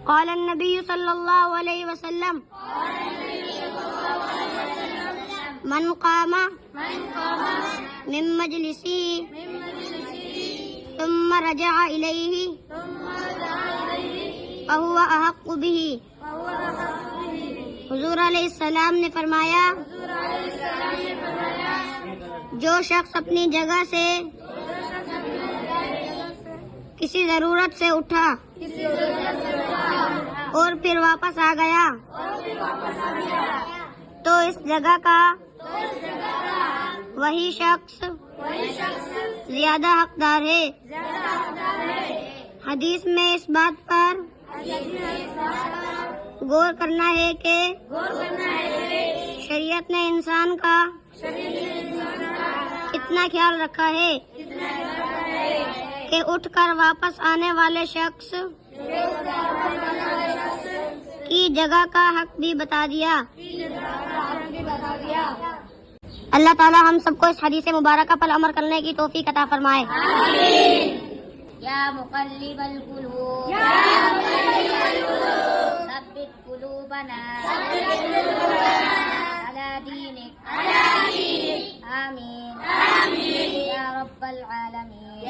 قال النبی صلی اللہ علیہ وسلم من قام من مجلسی ثم رجع الیہ فہو احق بہ. حضور علیہ السلام نے فرمایا جو شخص اپنی جگہ سے کسی ضرورت سے اٹھا اور پھر واپس آ گیا تو اس جگہ کا وہی شخص زیادہ حقدار ہے. حدیث میں اس بات پر غور کرنا ہے کہ شریعت نے انسان کا کتنا خیال رکھا ہے کہ اٹھ کر واپس آنے والے شخص کی جگہ کا حق بھی بتا دیا. اللہ تعالی ہم سب کو اس حدیث مبارکہ پر عمل کرنے کی توفیق عطا فرمائے. یا مقلب القلوب ثبت قلوبنا على دينك آمين یا رب العالمین.